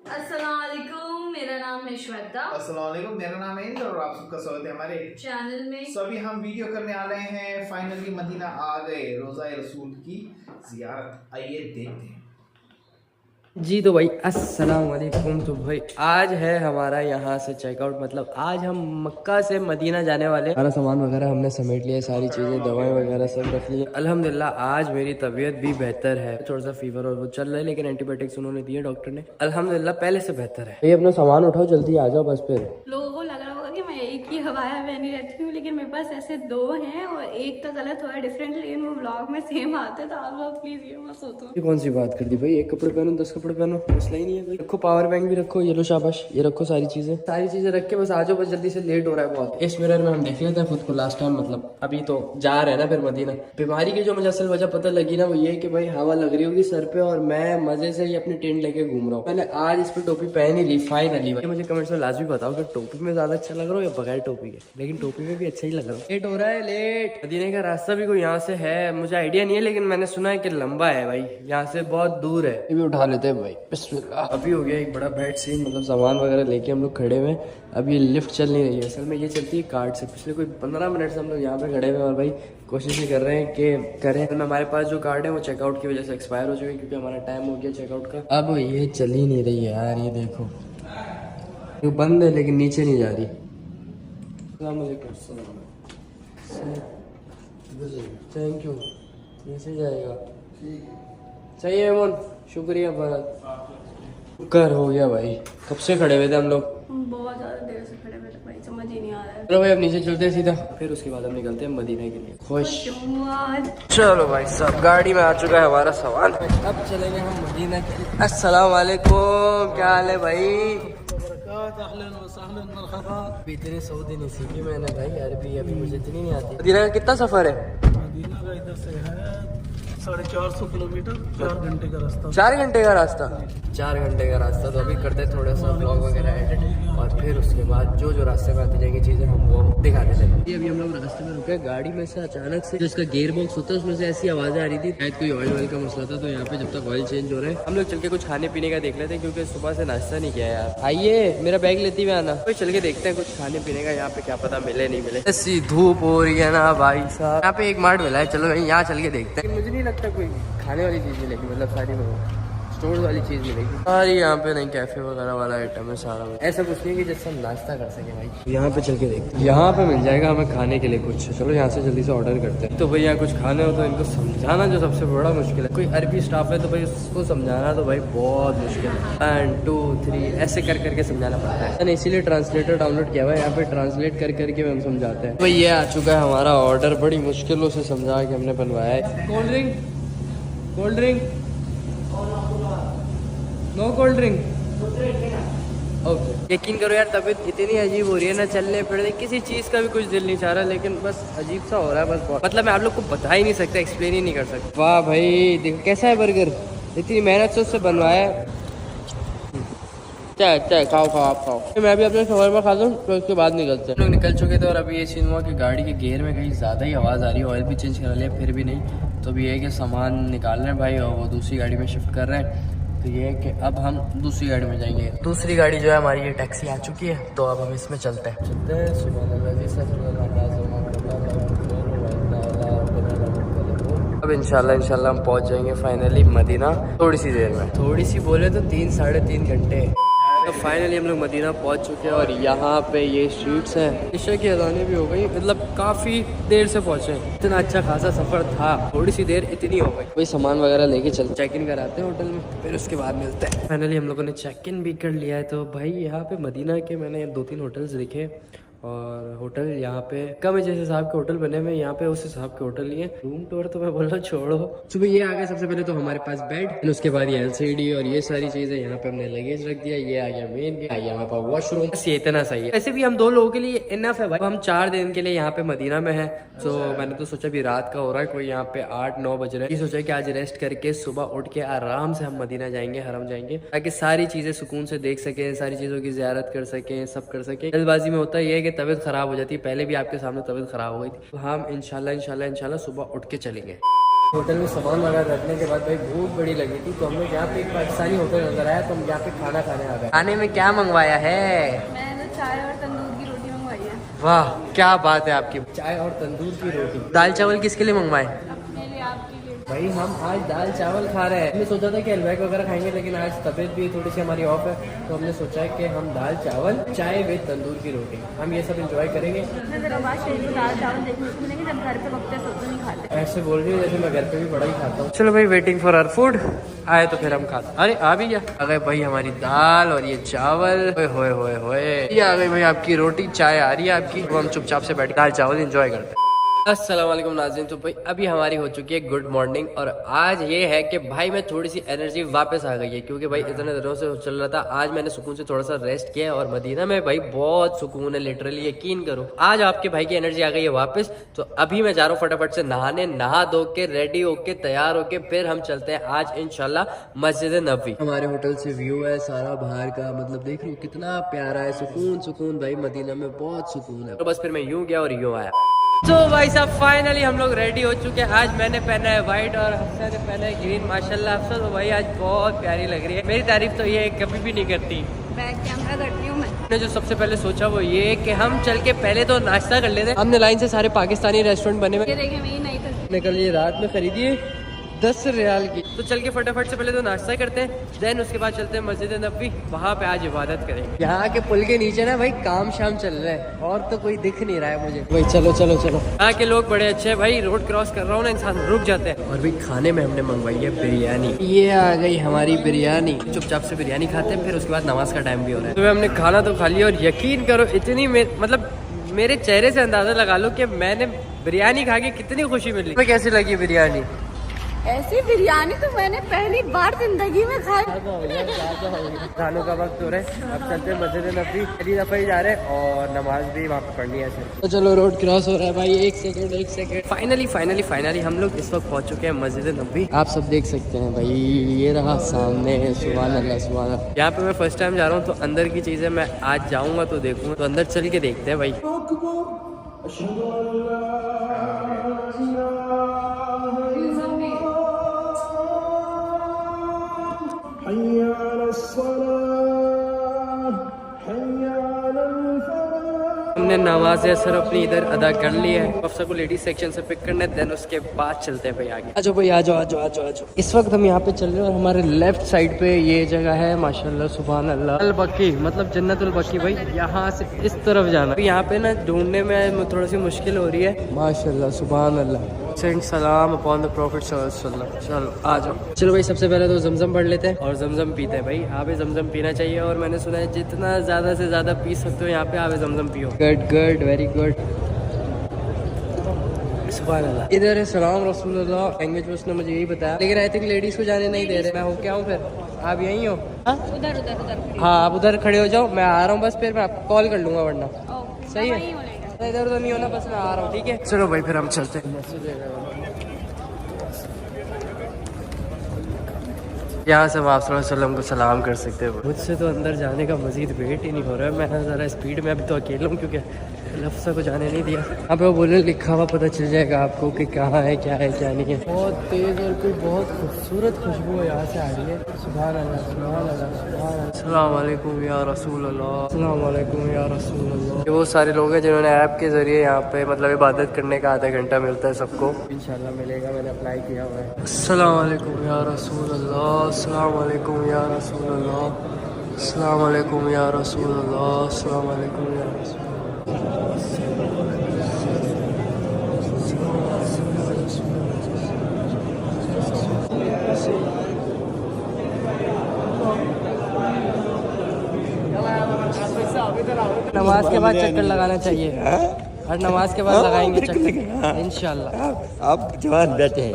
अस्सलाम वालेकुम, मेरा नाम है श्वेता। अस्सलाम वालेकुम, मेरा नाम है इंद्र और आप सबका स्वागत है हमारे चैनल में। अभी हम वीडियो करने आ रहे हैं। फाइनली मदीना आ गए, रोज़ा रसूल की जियारत। आइए देखते हैं। जी तो भाई अस्सलाम वालेकुम। तो भाई आज है हमारा यहाँ से चेकआउट, मतलब आज हम मक्का से मदीना जाने वाले। सारा सामान वगैरह हमने समेट लिया, सारी चीज़ें दवाएं वगैरह सब रख ली। अल्हम्दुलिल्लाह आज मेरी तबीयत भी बेहतर है, थोड़ा सा फीवर और वो चल रहा है, लेकिन एंटीबायोटिक्स उन्होंने दिए डॉक्टर ने। अल्हम्दुलिल्लाह पहले से बेहतर है। ये अपना सामान उठाओ, जल्दी आ जाओ बस। फिर लोगों को लग रहा होगा कि मैं एक ही हवाया पहनी रहती हूँ, लेकिन मेरे पास ऐसे दो हैं और एक का कलर थोड़ा डिफरेंट, लेकिन वो ब्लॉग में सेम आते हैं। तो आप लोग प्लीज ये मत सोचो। ये कौन सी बात कर दी भाई, एक कपड़े पहनो 10 कपड़े पहनो, मसला ही नहीं है भाई। रखो पावर बैंक भी रखो, ये लो शाबाश, ये रखो सारी चीजें रख के बस आ जाओ। बस जल्दी से, लेट हो रहा है बहुत। इस मिरर में हम देख लेते हैं खुद को लास्ट टाइम, मतलब अभी तो जा रहे हैं ना फिर मदीना। बीमारी की जो मुझे असल वजह पता लगी ना, वो ये कि भाई हवा लग रही होगी सर पे और मैं मजे से ही अपनी टेंट लेके घूम रहा हूँ। मैंने आज इस पे टोपी पहन ही ली फाइनली। मुझे कमेंट्स में लाजमी बताओ कि टोपी में ज्यादा अच्छा लग रहा हो या बगैर टोपी के, लेकिन टोपी में भी अच्छा ही लग रहा है। लेट हो रहा है, लेट। मदीने का रास्ता भी कोई यहाँ से है, मुझे आइडिया नहीं है, लेकिन मैंने सुना है कि लंबा है भाई, यहाँ से बहुत दूर है। ये भी उठा लेते हैं भाई, बिस्मिल्लाह। अभी हो गया एक बड़ा बैड सीन, मतलब सामान वगैरह लेके हम लोग खड़े हुए। अब ये लिफ्ट चल नहीं रही है, असल में ये चलती है कार्ड से। पिछले कोई 15 मिनट से हम लोग यहाँ पे खड़े हुए और भाई कोशिश ही कर रहे हैं कि करें। हमारे पास जो कार्ड है वो चेकआउट की वजह से एक्सपायर हो चुके हैं, क्योंकि हमारा टाइम हो गया चेकआउट का। अब ये चल ही नहीं रही है यार, ये देखो ये बंद है लेकिन नीचे नहीं जा रही। Thank you. नीचे जाएगा, सही है मोन, शुक्रिया भारत। कर हो गया भाई, कब से खड़े हुए थे हम लोग, बहुत ज्यादा देर से खड़े हुए थे भाई, समझ ही नहीं आ रहा है। चलो भाई अब नीचे चलते हैं सीधा, फिर उसके बाद हम निकलते हैं मदीना के लिए। खुश। आज चलो भाई सब, गाड़ी में आ चुका है हमारा सामान, अब चलेंगे हम मदीना के लिए। अस्सलाम वालेकुम, क्या हाल है भाई? इतने सऊदी नहीं सीखी मैंने भाई, अरबी अभी मुझे इतनी नहीं आती। मदीना का कितना सफर है? मदीना का इधर से है 450 किलोमीटर, 4 घंटे का रास्ता। 4 घंटे का रास्ता, 4 घंटे का रास्ता। तो अभी करते हैं थोड़ा सा ब्लॉग वगैरह एडिट, और फिर उसके बाद जो जो रास्ते में आती जाएंगी चीज़ें हम वो दिखाते चलेंगे। अभी हम लोग रास्ते में रुके, गाड़ी में से अचानक से जो इसका गियर बॉक्स होता है उसमें से ऐसी आवाज़ें आ रही थी, शायद कोई ऑयल का मसला था। तो यहाँ पे जब तक ऑयल चेंज हो रहा है हम लोग चल के कुछ खाने पीने का देख लेते हैं, क्योंकि सुबह से नाश्ता नहीं किया यार। आइए मेरा बैग लेती हुए आना, तो चल के देखते हैं कुछ खाने पीने का, यहाँ पे क्या पता मिले नहीं मिले। ऐसी धूप हो रही है ना भाई साहब। यहाँ पे एक मार्ट मिला है, चलो यहाँ चल के देखते हैं। मुझे नहीं लगता कोई खाने वाली चीज़ मिलेगी, मतलब सारी स्टोर वाली चीज़ मिलेगी सारी। यहाँ पे नहीं, कैफे वगैरह वाला आइटम है सारा। ऐसा कुछ नहीं कि जिससे हम नाश्ता कर सके भाई। यहाँ पे चल के देखते हैं, यहाँ पे मिल जाएगा हमें खाने के लिए कुछ। चलो यहाँ से जल्दी से ऑर्डर करते हैं। तो भाई यहाँ कुछ खाने हो तो इनको समझाना जो सबसे बड़ा मुश्किल है। कोई अरबी स्टाफ है तो भाई उसको समझाना तो भाई बहुत मुश्किल है। 1 2 3 ऐसे कर करके समझाना पड़ता है। मैंने इसीलिए ट्रांसलेटर डाउनलोड किया हुआ है, यहाँ पे ट्रांसलेट कर करके हम समझाते हैं। भाई ये आ चुका है हमारा ऑर्डर, बड़ी मुश्किलों से समझा के हमने बनवाया है। Cold drink, cold drink, no cold drink, okay. यकीन करो यार, तबीयत इतनी अजीब हो रही है ना, चलने फिरने किसी चीज़ का भी कुछ दिल नहीं चाह रहा, लेकिन बस अजीब सा हो रहा है बस बहुत। मतलब मैं आप लोग को बता ही नहीं सकता, एक्सप्लेन ही नहीं कर सकता। वाह भाई देखो कैसा है बर्गर, इतनी मेहनत से उससे बनवाया है। अच्छा खाओ खाओ, आप खाओ, मैं भी अपने शोहर में खाता हूँ, तो उसके बाद निकलते हैं। हम लोग निकल चुके थे और अभी ये सीन हुआ कि गाड़ी के गियर में कहीं ज़्यादा ही आवाज़ आ रही है। ऑयल भी चेंज करा लिया फिर भी नहीं, तो अभी ये है कि सामान निकाल रहे हैं भाई और वो दूसरी गाड़ी में शिफ्ट कर रहे हैं। तो ये है कि अब हम दूसरी गाड़ी में जाएंगे। दूसरी गाड़ी जो है हमारी, ये टैक्सी आ चुकी है, तो अब हम इसमें चलते हैं। अब इंशाल्लाह हम पहुंच जाएंगे फाइनली मदीना थोड़ी सी देर में। थोड़ी सी बोले तो 3 साढ़े 3 घंटे। तो फाइनली हम लोग मदीना पहुंच चुके हैं और यहाँ पे ये स्ट्रीट्स हैं। इशा की अज़ानें भी हो गई, मतलब काफ़ी देर से पहुँचे। इतना अच्छा खासा सफ़र था, थोड़ी सी देर इतनी हो गई। वही सामान वगैरह लेके चल, चेक इन कराते हैं होटल में, फिर उसके बाद मिलते हैं। फाइनली हम लोगों ने चेक इन भी कर लिया है। तो भाई यहाँ पे मदीना के मैंने 2-3 होटल्स देखे, और होटल यहाँ पे कम जिस हिसाब के होटल बने हुए यहाँ पे उस हिसाब के होटल लिए। रूम टूर तो मैं बोल रहा हूँ छोड़ो। सुबह ये आ गया, सबसे पहले तो हमारे पास बेड, फिर उसके बाद ये LCD और ये सारी चीजें। यहाँ पे हमने लगेज रख दिया, ये आ गया मेन गेट, आ गया हमारे पास वॉशरूम। बस ये इतना सही है। वैसे भी हम 2 लोगों के लिए इनफ है भाई। हम 4 दिन के लिए यहाँ पे मदीना में है। तो मैंने तो सोचा भी रात का हो रहा है, कोई यहाँ पे 8-9 बज रहे हैं, ये सोचा कि आज रेस्ट करके सुबह उठ के आराम से हम मदीना जाएंगे, हरम जाएंगे, ताकि सारी चीजें सुकून से देख सकें, सारी चीजों की ज़ियारत कर सकें, सब कर सकें। जल्दबाजी में होता यह है कि तबीयत खराब हो जाती है। पहले भी आपके सामने तबीयत खराब हो गई थी। तो हम इंशाल्लाह सुबह उठ के चलेंगे। होटल में सामान वगैरह रखने के बाद भाई भूख बड़ी लगी थी, तो हमने यहाँ पे एक पाकिस्तानी होटल नजर आया, तो हम यहाँ पे खाना खाने आ गए। खाने में क्या मंगवाया है? मैंने चाय और तंदूर की रोटी मंगवाई है। वाह क्या बात है आपकी, चाय और तंदूर की रोटी। दाल चावल किसके लिए मंगवाए? अपने लिए, आपके लिए। भाई हम आज दाल चावल खा रहे हैं। हमने सोचा था कि हलवाई वगैरह खाएंगे, लेकिन आज तबीयत भी थोड़ी सी हमारी ऑफ है, तो हमने सोचा है कि हम दाल चावल चाय विद तंदूर की रोटी हम ये सब एंजॉय करेंगे। दाल चावल देखने को मिलेंगे जब घर पे वक्त सोचो नहीं खाते। ऐसे बोल रही हूँ जैसे मैं घर पे भी बड़ा ही खाता हूँ। चलो भाई वेटिंग फॉर आवर फूड, आए तो फिर हम खाते। अरे आ भी गया, आ गए भाई हमारी दाल और ये चावल। होए होए होए, ये आ गई भाई आपकी रोटी, चाय आ रही है आपकी। तो हम चुपचाप से बैठ दाल चावल एंजॉय करते हैं। अस्सलाम वालेकुम नाज़रीन। तो भाई अभी हमारी हो चुकी है गुड मॉर्निंग, और आज ये है कि भाई मैं थोड़ी सी एनर्जी वापस आ गई है, क्योंकि भाई इतने दिनों से चल रहा था। आज मैंने सुकून से थोड़ा सा रेस्ट किया, और मदीना में भाई बहुत सुकून है, लिटरली यकीन करो। आज आपके भाई की एनर्जी आ गई है वापस, तो अभी मैं जा रहा हूँ फटाफट से नहाने, नहा धो के रेडी होके तैयार होके फिर हम चलते हैं आज इंशाल्लाह मस्जिद नबवी। हमारे होटल से व्यू है सारा बाहर का, मतलब देख रही हूँ कितना प्यारा है, सुकून सुकून भाई, मदीना में बहुत सुकून है। तो बस फिर मैं यूँ गया और यूँ आया। तो भाई साहब फाइनली हम लोग रेडी हो चुके हैं। आज मैंने पहना है व्हाइट और हफ्सा ने पहना है ग्रीन। माशाल्लाह हफ्सा तो भाई आज बहुत प्यारी लग रही है। मेरी तारीफ तो ये कभी भी नहीं करती, बैक कैमरा करती हूँ मैं। मैंने जो सबसे पहले सोचा वो ये कि हम चल के पहले तो नाश्ता कर लेते हैं। हमने लाइन से सारे पाकिस्तानी रेस्टोरेंट बने हुए, ये देखें मैं नहीं करती। निकल ये रात में खरीदी है 10 रियाल की। तो चल के फटाफट से पहले तो नाश्ता करते हैं, देन उसके बाद चलते हैं मस्जिद नबवी, वहाँ पे आज इबादत करेंगे। यहाँ के पुल के नीचे ना भाई काम शाम चल रहा है, और तो कोई दिख नहीं रहा है मुझे। भाई चलो चलो चलो, यहाँ के लोग बड़े अच्छे हैं भाई। रोड क्रॉस कर रहा हूँ ना, इंसान रुक जाते हैं। और भाई खाने में हमने मंगवाई है बिरयानी, ये आ गई हमारी बिरयानी। चुपचाप से बिरयानी खाते हैं, फिर उसके बाद नमाज का टाइम भी हो रहा है। तो हमने खाना तो खा लिया, और यकीन करो इतनी मतलब मेरे चेहरे से अंदाजा लगा लो कि मैंने बिरयानी खा के कितनी खुशी मिली। तो कैसी लगी बिरयानी? ऐसी बिरयानी तो मैंने पहली बार जिंदगी में खाई। खानों का वक्त हो रहा है, अब चलते हैं मस्जिद नबवी। पहली दफा ही जा रहे हैं, और नमाज भी वहाँ पे पढ़नी है। तो चलो रोड क्रॉस हो रहा है भाई, एक सेकंड। फाइनली हम लोग इस वक्त पहुँच चुके हैं मस्जिद नबवी। आप सब देख सकते हैं भाई, ये रहा सामने। सुभान अल्लाह सुभान अल्लाह। यहाँ पे मैं फर्स्ट टाइम जा रहा हूँ, तो अंदर की चीजें मैं आज जाऊँगा तो देखूंगा। तो अंदर चल के देखते हैं भाई। हमने नमाज असर अपनी इधर अदा कर ली है। अफसर को लेडीज सेक्शन से पिक करना है, देन उसके बाद चलते हैं भाई आगे। आजो भाई आजो। इस वक्त हम यहाँ पे चल रहे हैं, और हमारे लेफ्ट साइड पे ये जगह है माशाल्लाह सुभान अल्लाह अल बकी, मतलब जन्नतुल बकी भाई। यहाँ से इस तरफ जाना, यहाँ पे ना ढूंढने में थोड़ी सी मुश्किल हो रही है। माशाल्लाह सुभान अल्लाह, सलाम अपॉन द प्रॉफिट सल्लल्लाहु अलैहि वसल्लम। चलो आ जाओ। चलो भाई सबसे पहले तो जमजम पढ़ लेते हैं, और जमजम पीते हैं भाई। यहाँ पे जमजम पीना चाहिए, और मैंने सुना है जितना ज्यादा से ज्यादा पी सकते हो यहाँ पे यहाँ पे जमजम पियो। Good very good. सुभान अल्लाह। इधर है सलाम रसूलुल्लाह, लैंग्वेज में उसने मुझे यही बताया, लेकिन आई थिंक लेडीज को जाने नहीं दे रहे। मैं हो क्या हूँ फिर, आप यहीं हो? उधर हाँ आप उधर खड़े हो जाओ, मैं आ रहा हूँ बस, फिर मैं आपको कॉल कर लूंगा वरना। सही है, इधर उधर नहीं होना, बस मैं आ रहा हूँ, ठीक है? चलो भाई फिर हम चलते हैं। यहाँ से आप सल्लल्लाहु अलैहि वसल्लम को सलाम कर सकते हो। मुझसे तो अंदर जाने का मजीद वेट ही नहीं हो रहा है। मैं ज़रा स्पीड में अभी तो अकेला हूँ, क्योंकि लफ्ज़ को जाने नहीं दिया। यहाँ पे वो बोले लिखा हुआ पता चल जाएगा आपको कि कहाँ है क्या नहीं है। बहुत तेज़ और कोई बहुत खूबसूरत खुशबू यहाँ से आ रही है। सुभान अल्लाह सुभान अल्लाह सुभान अल्लाह। अस्सलाम वालेकुम या रसूल अल्लाह, अस्सलाम वालेकुम या रसूल अल्लाह। ये वो सारे लोग हैं जिन्होंने ऐप के ज़रिए यहाँ पे मतलब इबादत करने का आधा घंटा मिलता है सबको। इंशाल्लाह मिलेगा, मैंने अप्लाई किया हुआ है। अस्सलाम वालेकुम या रसूल अल्लाह, अस्सलाम वालेकुम या रसूल अल्लाह, अस्सलाम वालेकुम या रसूल अल्लाह, अस्सलाम वालेकुम या रसूल। नमाज के बाद चक्कर लगाना चाहिए, और नमाज के बाद लगाएंगे चक्कर इंशाल्लाह। आप जवान बैठे हैं।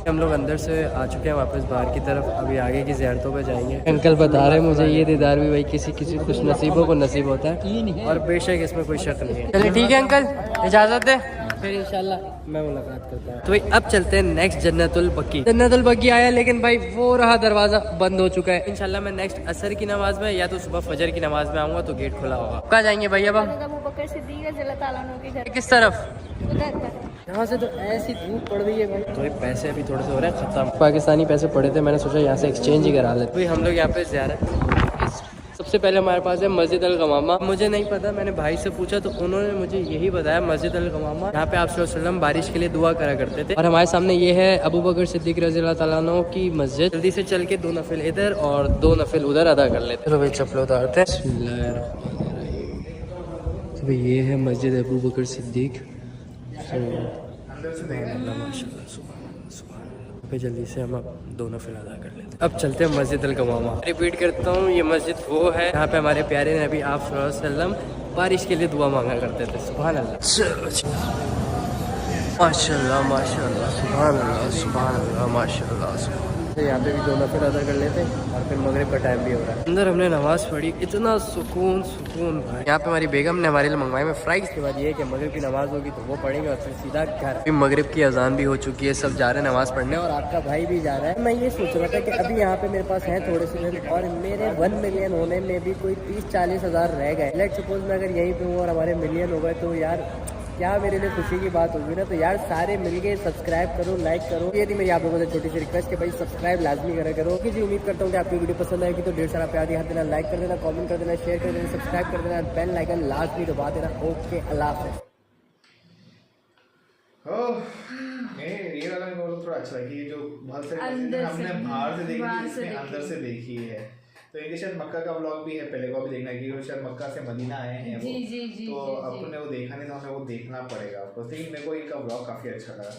हम लोग अंदर से आ चुके हैं वापस बाहर की तरफ, अभी आगे की ज़ियारतों पे जाएंगे। अंकल बता रहे हैं मुझे ये दीदार भी भाई किसी खुश नसीबों को नसीब होता है, और बेशक इसमें कोई शक नहीं है। चलिए ठीक है अंकल, इजाज़त दे, फिर इंशाल्लाह मैं मुलाकात करता हूँ। तो भाई अब चलते हैं नेक्स्ट जन्नतुल बकी। जन्नतुल बकी आया, लेकिन भाई वो रहा दरवाजा बंद हो चुका है। इंशाल्लाह मैं नेक्स्ट असर की नमाज में या तो सुबह फजर की नमाज में आऊँगा, तो गेट खुला होगा। कहाँ जाएंगे भैया? अबू बकर सिद्दीक़ रज़ियल्लाहु ताला अन्हु के घर। किस तरफ? उधर यहाँ से तो ऐसी धूप पड़ रही है भाई। तो पैसे अभी थोड़े से हो रहे हैं खत्म, पाकिस्तानी पैसे पड़े थे, मैंने सोचा यहाँ से एक्सचेंज ही करा लेते। भाई हम लोग यहाँ पे ज़ियारत, सबसे पहले हमारे पास है मस्जिद अल गमामा। मुझे नहीं पता, मैंने भाई से पूछा तो उन्होंने मुझे यही बताया मस्जिद अल गमामा, यहाँ पे आप सल्लल्लाहु अलैहि वसल्लम बारिश के लिए दुआ करा करते थे। और हमारे सामने ये है अबू बकर सिद्दीक रज़ी अल्लाह तआला अन्हु की मस्जिद। जल्दी से चल के 2 नफिल इधर और 2 नफिल उधर अदा कर लेते। चलो भाई चप्पल उतारते हैं। तो भाई ये है मस्जिद अबू बकर सिद्दीक। पे जल्दी से हम अब 2 नफिल अदा कर लेते हैं। अब चलते हैं मस्जिद अल गमामा। रिपीट करता हूँ, ये मस्जिद वो है यहाँ पे हमारे प्यारे नबी आप सल्लल्लाहु अलैहि वसल्लम बारिश के लिए दुआ मांगा करते थे। सुभान अल्लाह, माशाअल्लाह माशाअल्लाह, सुभान अल्लाह सुभान अल्लाह, माशाअल्लाह। यहाँ पे भी 2 नफिल अदा कर लेते हैं और फिर मगरिब का टाइम भी हो रहा है। अंदर हमने नमाज पढ़ी, इतना सुकून सुकून भाई। यहाँ पे हमारी बेगम ने हमारे लिए मंगवाए में फ्राई। इसके बाद ये है कि मगरिब की नमाज होगी तो वो पढ़ेंगे और फिर सीधा घर। मगरिब की अजान भी हो चुकी है, सब जा रहे हैं नमाज पढ़ने और आपका भाई भी जा रहा है। मैं ये सोच रहा था कि अभी यहाँ पे मेरे पास है थोड़े से दिन और मेरे 1 मिलियन होने में भी कोई 30-40 हज़ार रह गए। लेट सपोज मैं अगर यहीं पे हूँ और हमारे मिलियन हो गए तो यार क्या मेरे लिए खुशी की बात होगी ना। तो यार सारे मिलके सब्सक्राइब करो, लाइक करो। ये थी मेरी आप लोगों से छोटी सी रिक्वेस्ट कि भाई सब्सक्राइब लाजमी करा करो। जी उम्मीद करता हूँ कि आपकी वीडियो पसंद आएगी तो ढेर सारा प्यार दिखा देना, लाइक कर देना, कमेंट कर देना, शेयर कर देना, सब्सक्राइब कर देना, बेल आइकन लाजमी दबा देना। ओके, अल्लाह हाफ़िज़। ये वाला थोड़ा अच्छा है कि जो बहुत सारी हमने बाहर से देखी थी, इसमें अंदर से देखी है। तो इनके शायद मक्का का व्लॉग भी है, पहले को भी देखना कि वो शायद मक्का से मदीना आए हैं वो। तो अपने वो देखा नहीं, तो हमें वो देखना पड़ेगा आपको। लेकिन मेरे को इनका व्लॉग काफ़ी अच्छा लगा,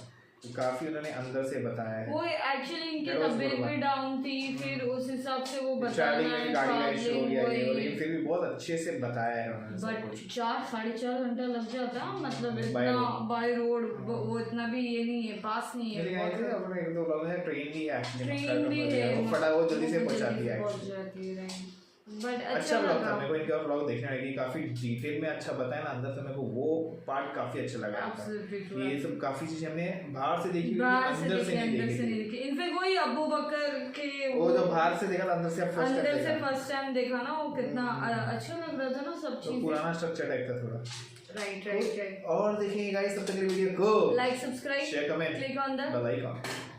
काफी उन्होंने अंदर से बताया है। वो एक्चुअली इनकी तबीयत भी डाउन थी, फिर उस हिसाब से वो गाड़ी का इशू हो गया है, लेकिन फिर भी बहुत अच्छे से बताया है उन्होंने। बट 4-4.5 घंटा लग जाता, मतलब इतना बाय रोड वो इतना भी ये नहीं है, पास नहीं है। अपने 1-2 लोग हैं, ट्रेन भी है, ट्रेन भी है, फटा वो जल्दी से पहुंचाती है। बट अच्छा व्लॉग था, मेरे को इनका व्लॉग देखने लगी, काफी डिटेल में अच्छा बताया ना अंदर से। मेरे को वो पार्ट काफी अच्छा लगा था। ये सब काफी चीजें हमने बाहर से देखी, अंदर से नहीं देखी। इनफैक्ट वही अबू बकर के वो जो बाहर से देखा था, अंदर से फर्स्ट टाइम देखा ना, वो कितना अच्छा लग रहा था ना, सब चीज पुराना स्ट्रक्चर टाइप का थोड़ा। राइट। और देखिए गाइस, तब तक के वीडियो को like, subscribe, share, comment, click on the bell icon.